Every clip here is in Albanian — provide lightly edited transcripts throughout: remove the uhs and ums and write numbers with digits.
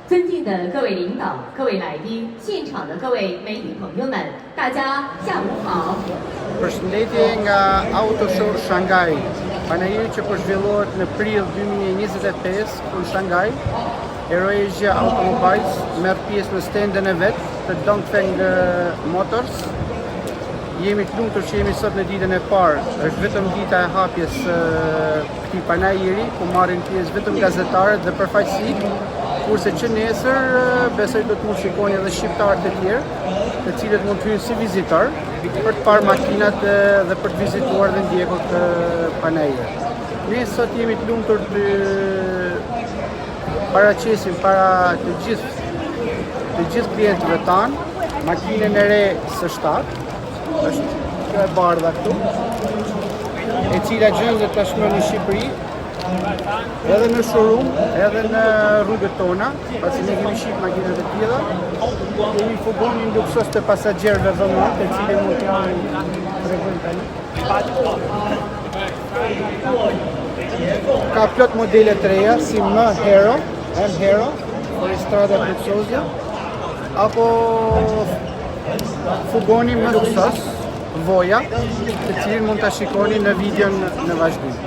尊敬的各位领导、各位来宾、现场的各位美女朋友们，大家下午好。Përshëndetje nga Autoshow Shanghai. Panajiri që po zhvillohet në prill 2025 në Shanghai. Eurasia Automobiles merr pjesë në stendin e vet të Dongfeng Motors. Jemi të lumtur që jemi sot në ditën e parë. Është vetëm dita e hapjes këtij panajiri, ku marrin pjesë vetëm gazetarët dhe përfaqësitë, kurse që nesër besoj do të mund shikoni edhe shqiptarët e tjerë, të cilët mund të hyjnë si vizitor për të parë makinat dhe për të vizituar dhe ndjekur të panajir. Ne sot jemi të lumtur të paraqesim para të gjithë klientëve tanë makinën e re S7, është kjo e bardha këtu, e cila gjendet tashmë në Shqipëri, edhe në showroom, edhe në rrugët tona, pasi ne kemi shik makinat e tilla. Kemi furgonin luksos të pasagjerëve vëmend, të cilët mund të tregojnë tani. Ka plot modele të reja, si M Hero, për strada luksozja, apo furgoni më luksos, Voja, të cilin mund ta shikoni në videon në vazhdim.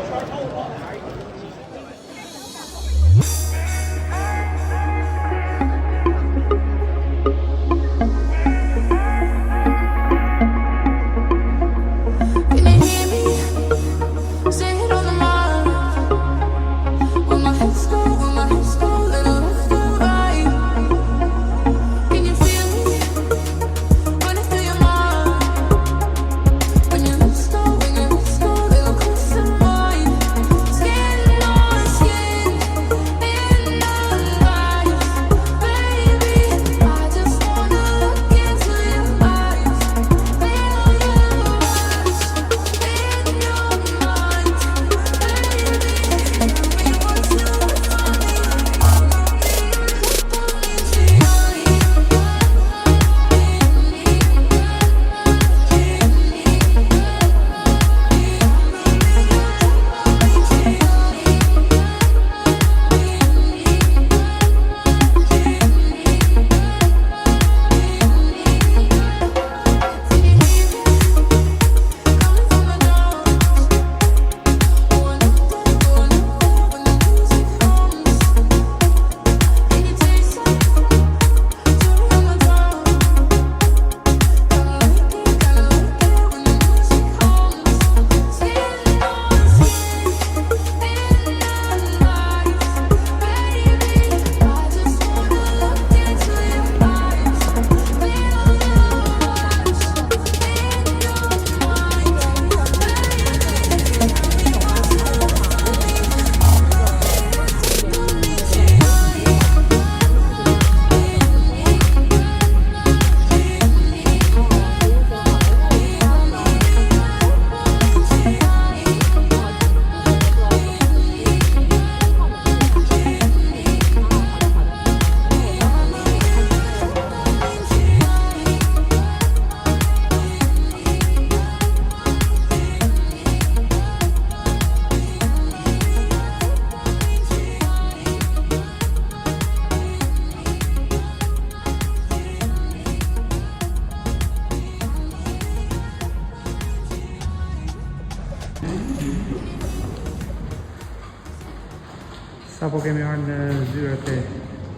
Sapo kemi ardhur në zyrat e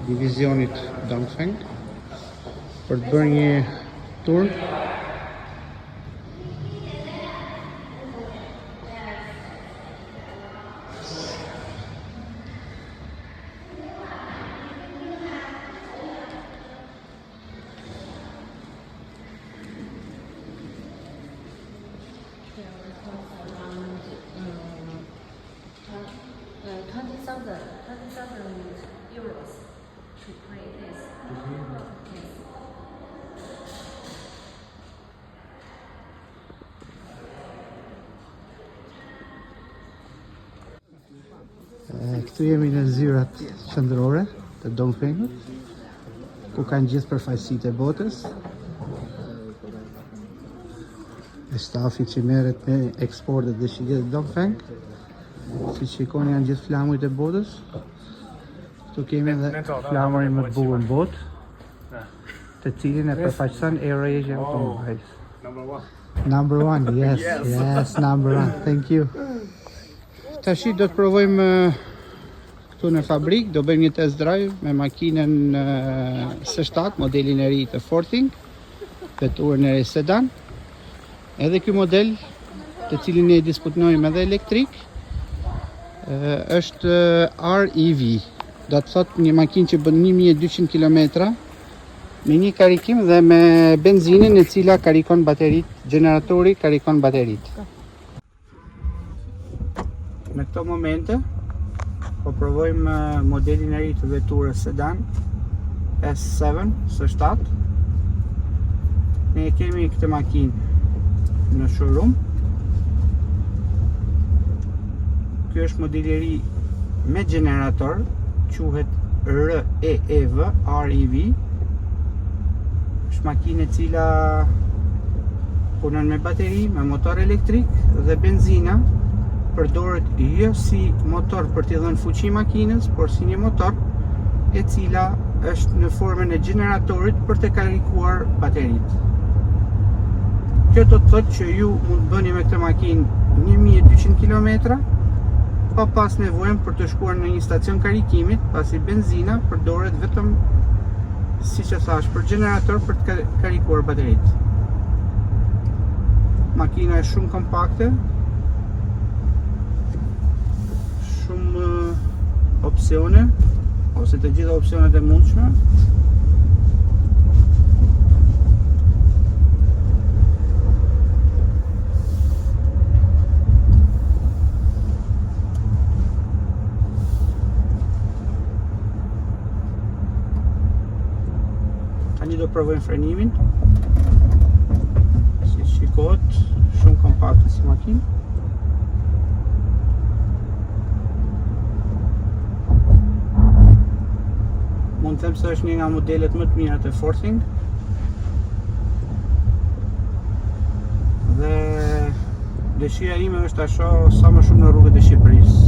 divizionit Dongfeng për të bërë një tur. €20,000 to play this. Këtu jemi në zyrat qendrore të Dongfengut, ku kanë gjithë përfaqësitë e botës. E stafi që merret me eksportet dhe shitjet e Dongfeng. Si shikoni janë gjithë flamujt e botës. Këtu kemi edhe flamurin më të bukur në botë, të cilin e përfaqëson Eurasia Automobiles. Number one, yes, number one. Thank you. Tashi do të provojmë këtu në fabrik, do bëjmë një test drive me makinën S7, modelin e ri të Forthing, veturën e re sedan. Edhe ky model, të cilin ne diskutojmë edhe elektrik, është REV. Do të thotë një makinë që bën 1200 km me një karikim dhe me benzinën e cila karikon baterit, generatori karikon baterit. Në këto momente po provojmë modelin e ri të veturës sedan S7 S7. Ne kemi këtë makinë në showroom. Ky është modeli i ri me generator, quhet REV. Është makinë e cila punon me bateri, me motor elektrik dhe benzina. Përdoret jo si motor për t'i dhënë fuqi makinës, por si një motor e cila është në formën e generatorit për të karikuar bateritë. Kjo do të thotë që ju mund të bëni me këtë makinë 1200 km pa pas nevojën për të shkuar në një stacion karikimit, pasi benzina përdoret vetëm, siç e thash, për generator për të karikuar bateritë. Makina është shumë kompakte, shumë opsione, ose të gjitha opsionet e mundshme. Tani do provojmë frenimin. Si shikohet, shumë kompakte si makinë. Mund të them se është një nga modelet më të mira të Forthing. Dhe dëshira ime është ta shoh sa më shumë në rrugët e Shqipërisë.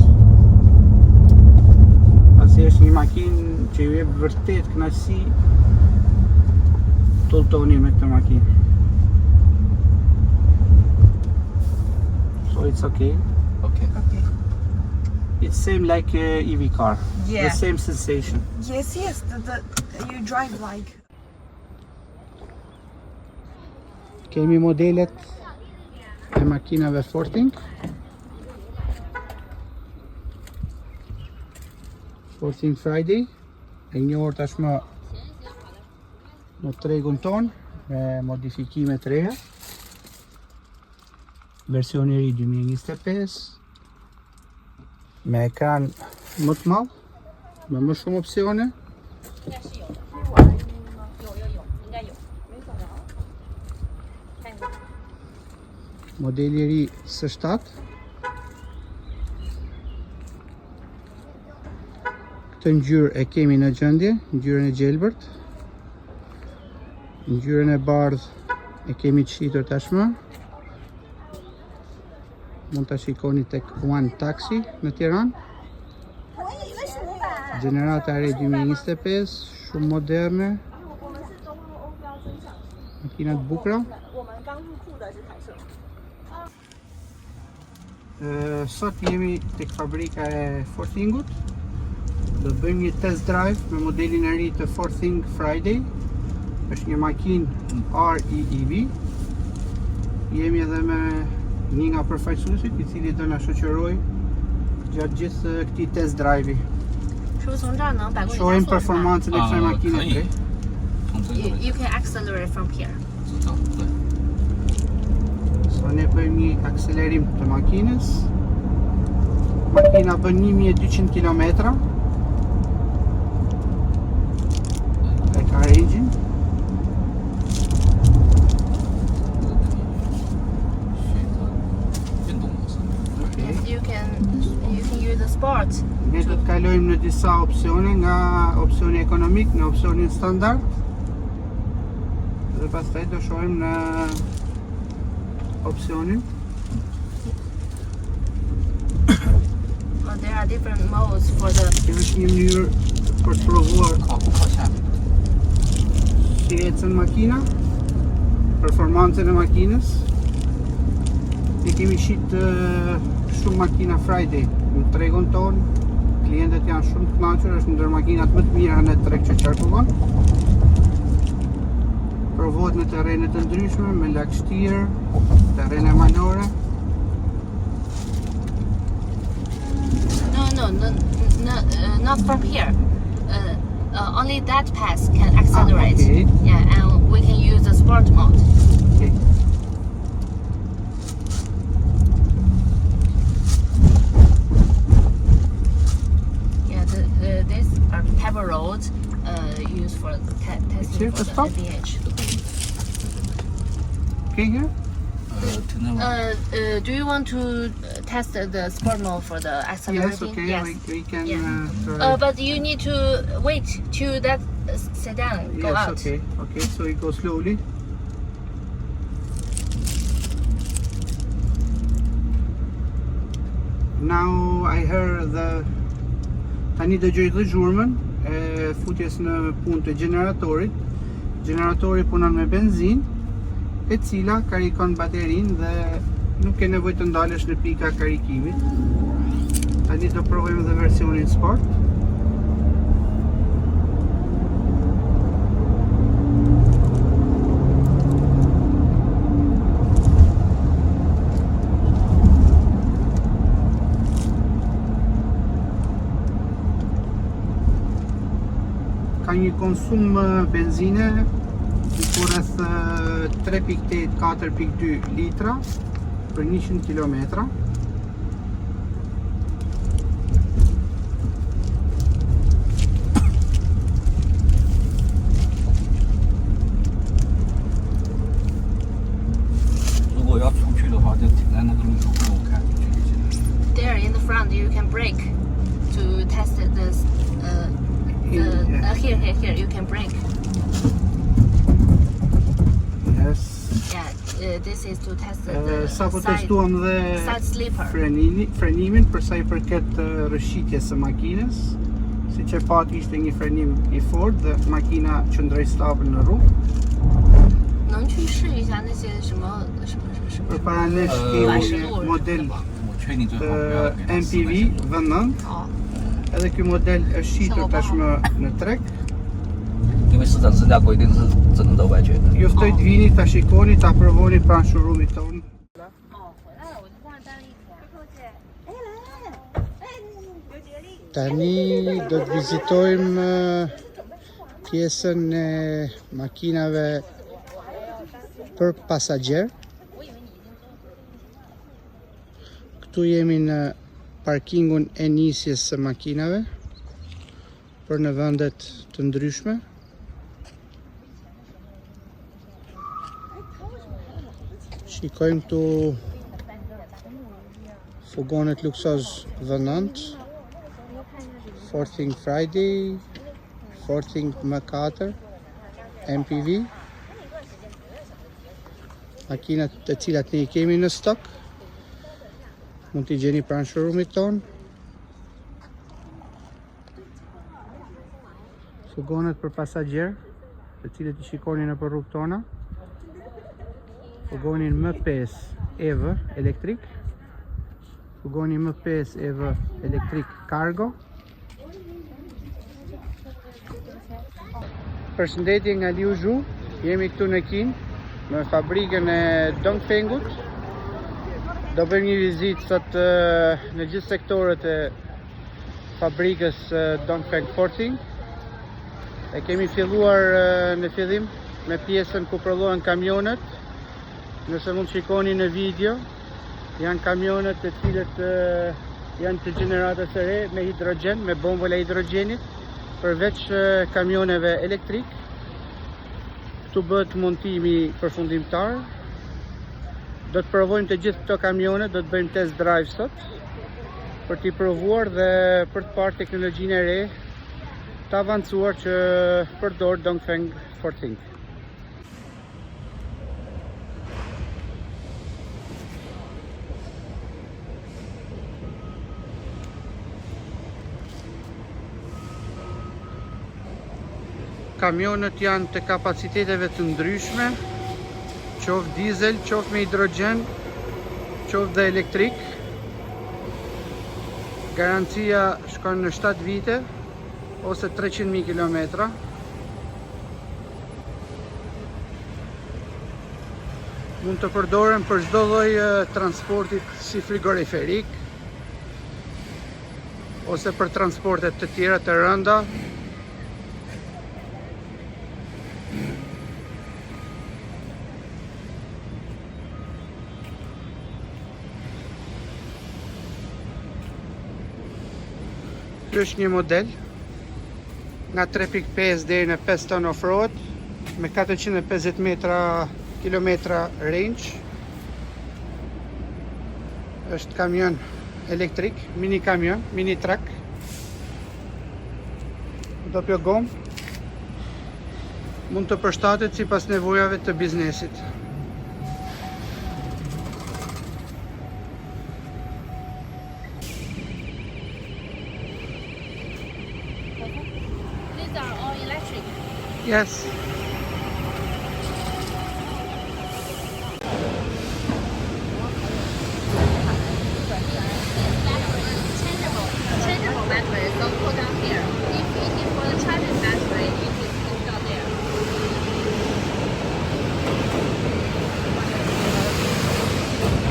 Pasi është një makinë që ju jep vërtet kënaqësi tulltoni me këtë makinë. So it's okay. Okay. It's same like EV car. Yeah. The same sensation. Yes, you drive like. Kemi modelet e makinave Forthing. Forthing Friday, e njohur tashmë në tregun ton me modifikime të reja. Versioni i ri 2025 me ekran më të madh, me më shumë opsione. Modeli i ri S7. Këtë ngjyrë e kemi në gjendje, ngjyrën e gjelbërt. Ngjyrën e bardhë e kemi çitur tashmë. Mund ta shikoni tek One Taxi në Tiranë. Gjenerata e re 2025, shumë moderne. Makina të bukura. Sot jemi tek fabrika e Forthingut, Do bëjmë një test drive me modelin e ri të Forthing Friday. Është një makinë REEV. Jemi edhe me një nga përfaqësuesit i cili do na shoqërojë gjatë gjithë këtij test drive-i. 是不是从这儿能100公里加 Shohim 速是吧 performancën e kësaj makine 可以 tre. 从这个 You can accelerate from here. 知道，对。 So ne bëjmë një akselerim të makinës. Makina bën 1200 km. E ka range-in. You can use the sport. Ne do të kalojmë në disa opsione, nga opsioni ekonomik në opsionin standard. Dhe pastaj do shohim në opsionin. But there are different modes for the. Kjo është një mënyrë për të provuar 靠不靠下面？ si ecën makina, performancën e makinës. Ne kemi shit shumë makina Friday në tregun tonë. Klientët janë shumë të kënaqur, është ndër makinat më të mira në treg që qarkullon. Provohet në terrene të ndryshme, me lagështirë, terrene malore. No, not from here. Only that pass can accelerate. Okay. Yeah, and we can use the sport mode. Okay. Yeah, these are pebble roads used for testing here for to the stop? NVH. Okay here? 停在哪？ Do you want to test the sport mode for the Yes, accelerating? okay, Yes. we can Yeah. try. But you need to wait till that sedan go Yes, out. okay, okay, so it goes slowly. Now I heard tani dëgjoj dhe zhurmën e futjes në punë të gjeneratorit. Generatori punon me benzinë, e cila karikon baterinë dhe nuk ke nevojë të ndalesh në pika karikimit. Tani do provojmë dhe versionin sport. Ka një konsum benzine ku rreth 3.8-4.2 litra për 100 km. There in the front, you can brake to test this. Here, you can brake. Yes. Yeah, this is to test the Sa po side testuam dhe sleeper. frenimin për sa i përket rrëshqitjes së makinës. Siç e pati ishte një frenim i fortë dhe makina qëndroi stabil në rrugë. 能去试一下那些什么。 Përpara nesh kemi një model të MPV V9. 哦， Edhe ky model është shitur tashmë në treg. 因为市场市价规定是只能走外圈的。 Ju ftoj të vini ta shikoni, ta provoni pranë showroomit tonë. 哦，回来了，我就在那待了一天。 Tani do të vizitojmë pjesën e makinave për pasagjer. Këtu jemi në parkingun e nisjes së makinave për në vendet të ndryshme. Shikojmë këtu furgonet luksoz V9, Forthing Friday, Forthing M4, MPV. Makinat të cilat ne i kemi në stok. Mund t'i gjeni pranë showroomit tonë. Furgonet për pasagjer, të cilët i shikoni nëpër rrugë tona. Furgonin M5 EV elektrik. Furgoni M5 EV elektrik cargo. Përshëndetje nga Liu Zhu, jemi këtu në Kin, në fabrikën e Dongfengut. Do bëjmë një vizitë sot në gjithë sektorët e fabrikës Dongfeng Forthing. E kemi filluar në fillim me pjesën ku prodhohen kamionet. Nëse mund shikoni në video, janë kamionet të cilët janë të gjeneratës së re me hidrogen, me bombën e hidrogenit, përveç kamioneve elektrik. Këtu bëhet montimi përfundimtar. Do të provojmë të gjithë këto kamione, do të bëjmë test drive sot për t'i provuar dhe për të parë teknologjinë e re të avancuar që përdor Dongfeng Forthing. Kamionet janë të kapaciteteve të ndryshme, qoftë diesel, qoftë me hidrogen, qoftë dhe elektrik. Garancia shkon në 7 vite ose 300.000 kilometra. Mund të përdoren për çdo lloj transporti, si frigoriferik ose për transportet të tjera të rënda. Ky është një model nga 3.5 deri në 5 ton off-road me 450 kilometra range. Është kamion elektrik, mini kamion, mini truck. Doppio gomë. Mund të përshtatet sipas nevojave të biznesit. These are all electric. Yes. Changeable battery, so put down here. If it is for the charging battery, it is installed there.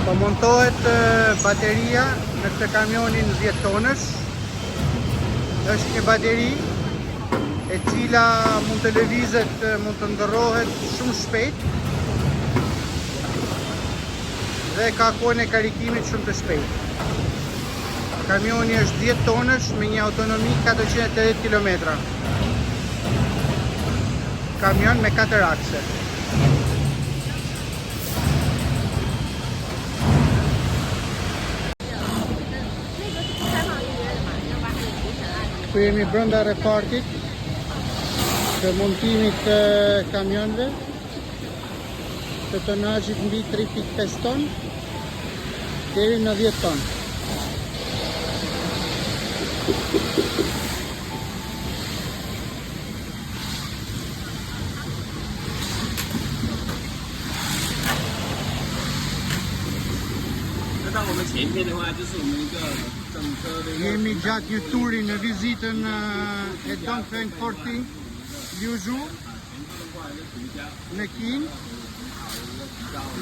Po montohet bateria në këtë kamionin 10 tonësh. Është një bateri e cila mund të lëvizet, mund të ndërrohet shumë shpejt dhe ka kohën e karikimit shumë të shpejt. Kamioni është 10 tonësh me një autonomi 480 km. Kamion me 4 akse. Këtu jemi brenda repartit të montimit të kamionëve të tonazhit mbi 3.5 ton deri në 10 ton. Jemi gjatë një turi në vizitën e Dongfeng Forthing Liu Zhu në Kin.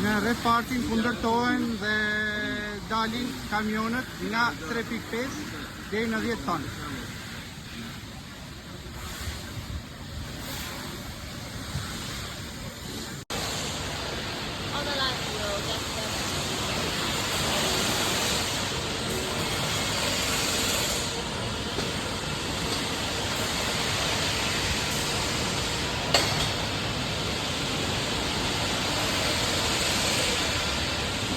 Në repartin ku ndërtohen dhe dalin kamionet nga 3.5 deri në 10 ton. On the line, we'll get them.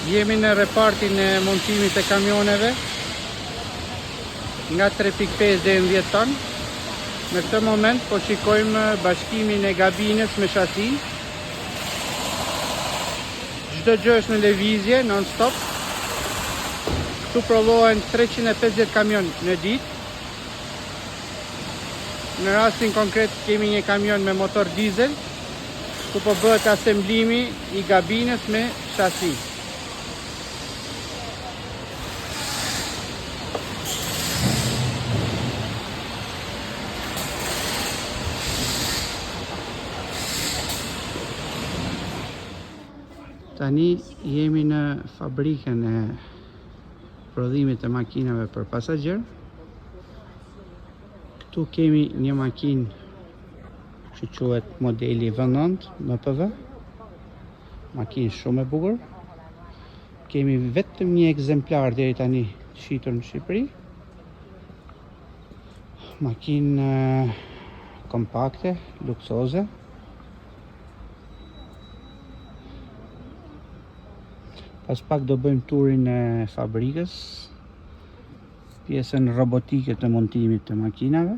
Jemi në repartin e montimit të kamioneve nga 3.5 deri në 10 ton. Në këtë moment po shikojmë bashkimin e gabines me shasi. Çdo gjë është në lëvizje non stop. Këtu prodhohen 350 kamion në ditë. Në rastin konkret kemi një kamion me motor diesel, ku po bëhet asemblimi i gabines me shasi. Tani jemi në fabrikën e prodhimit të makinave për pasagjer. Këtu kemi një makinë që quhet modeli V9 MPV. Makinë shumë e bukur. Kemi vetëm një ekzemplar deri tani shitur në Shqipëri. Makinë kompakte, luksoze. Pas pak do bëjmë turin e fabrikës, pjesën robotike të montimit të makinave.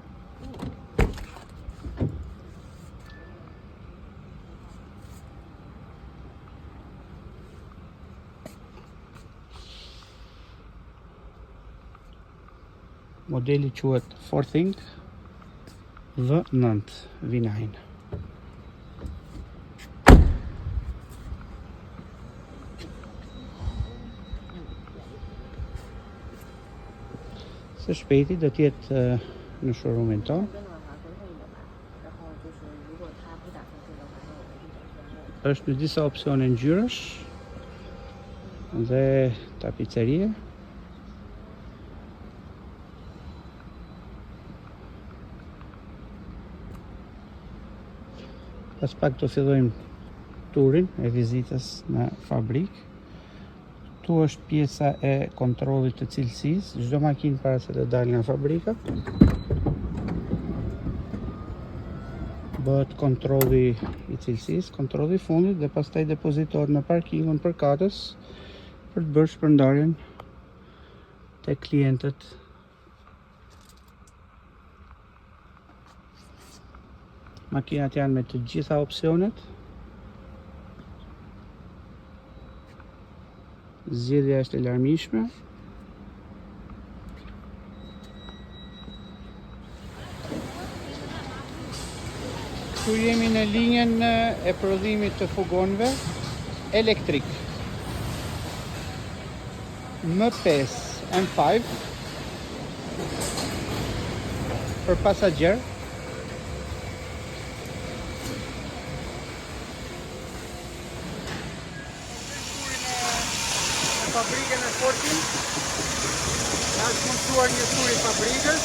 Modeli quhet Forthing V9 V9. Së shpejti do t'jetë në showroomin tonë. Është në disa opsione ngjyrash dhe tapicerie. Pas pak të fillojmë turin e vizitës në fabrikë. Këtu është pjesa e kontrollit të cilësisë, çdo makinë para se të dalë nga fabrika. Bëhet kontrolli i cilësisë, kontrolli i fundit dhe pastaj depozitohet në parkingun përkatës për të bërë shpërndarjen tek klientët. Makinat janë me të gjitha opsionet. Zgjedhja është e larmishme. Këtu jemi në linjën e prodhimit të fugonëve elektrik. M5 M5 për pasagjer. Fabrikën e Forthing, është montuar një tur i fabrikës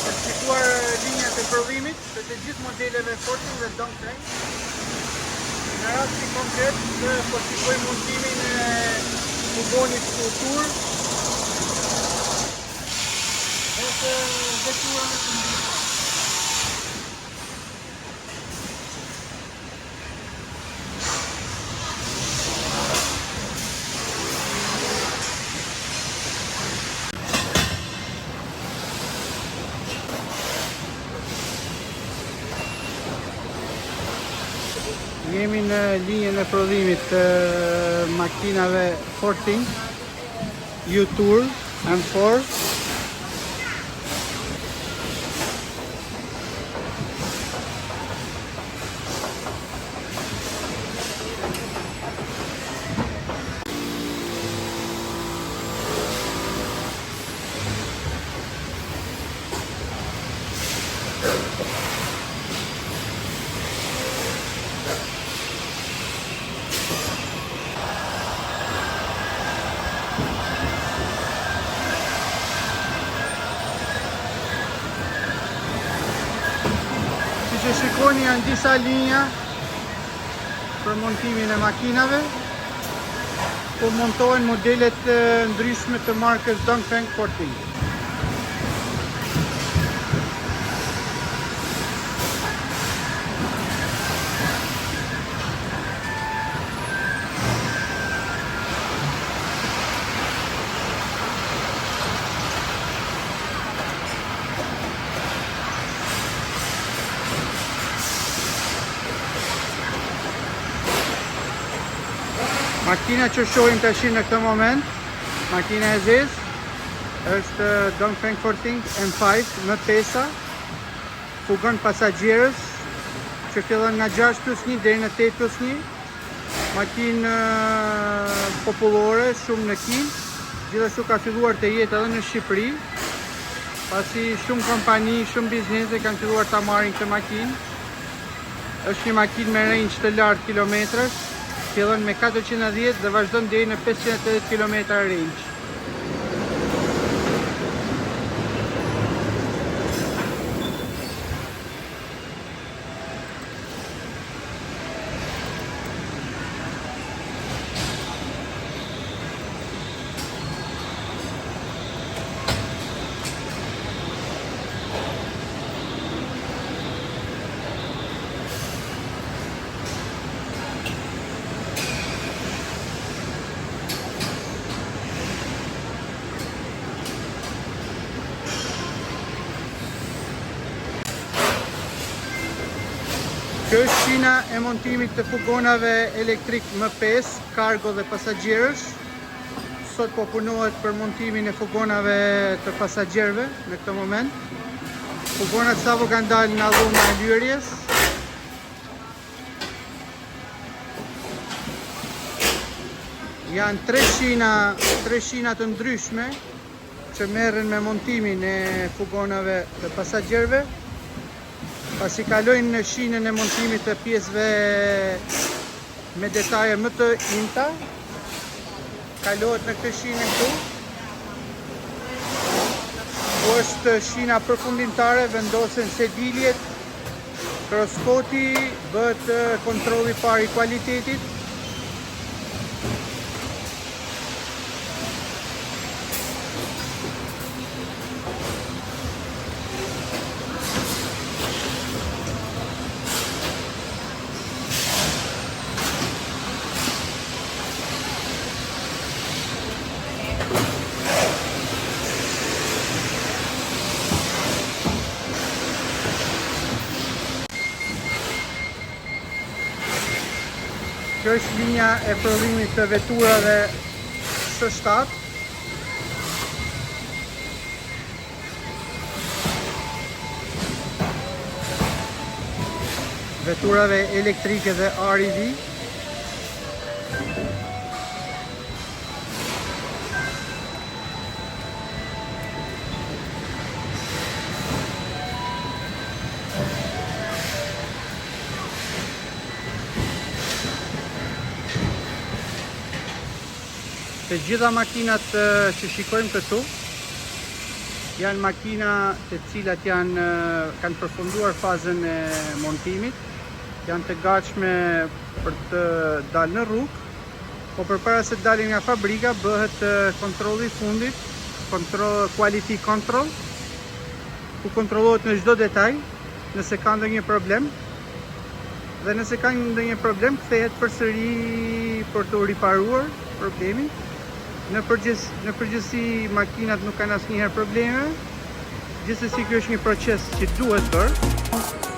për të shikuar linjat e prodhimit të gjithë modeleve Forthing dhe Dongfeng. Në rastin konkret, po shikojmë montimin e fugonit kultur. Është vetura në shëndim. Jemi në linjën e prodhimit të makinave Forthing U-Tour M4. Që shikoni janë disa linja për montimin e makinave, ku montohen modelet ndryshme të markës Dongfeng Forthing. Makina që shohim tash në këtë moment, makina e zezë, është Dongfeng Forthing M5 M5, fugon pasagjerës që fillon nga 6+1 deri në 8+1. Makinë popullore, shumë në Kinë, gjithashtu ka filluar të jetë edhe në Shqipëri, pasi shumë kompani, shumë biznese kanë filluar ta marrin këtë makinë. Është një makinë me range të lartë kilometrash, Fillon me 410 dhe vazhdon deri në 580 km range. Kjo është shina e montimit të fugonave elektrik M5, kargo dhe pasagjerësh. Sot po punohet për montimin e fugonave të pasagjerëve në këtë moment. Fugonat sapo kanë dalë nga dhoma e lyrjes. Janë tre shina të ndryshme që merren me montimin e fugonave të pasagjerëve. Pasi kalojnë në shinën e montimit të pjesëve me detaje më të imta, kalohet në këtë shinë këtu. Ku është shina përfundimtare, vendosen sediljet, kroskoti, bëhet kontrolli parë i kualitetit. Kjo është linja e prodhimit të veturave S7. Veturave elektrike dhe REV. Të gjitha makinat që shikojmë këtu janë makina të cilat kanë përfunduar fazën e montimit, janë të gatshme për të dalë në rrugë, po përpara se të dalin nga fabrika bëhet kontrolli i fundit, quality control, ku kontrollohet në çdo detaj, nëse ka ndonjë problem, dhe nëse ka ndonjë problem kthehet përsëri për të riparuar problemin. Në përgjithësi makinat nuk kanë asnjëherë probleme. Gjithsesi ky është një proces që duhet bërë.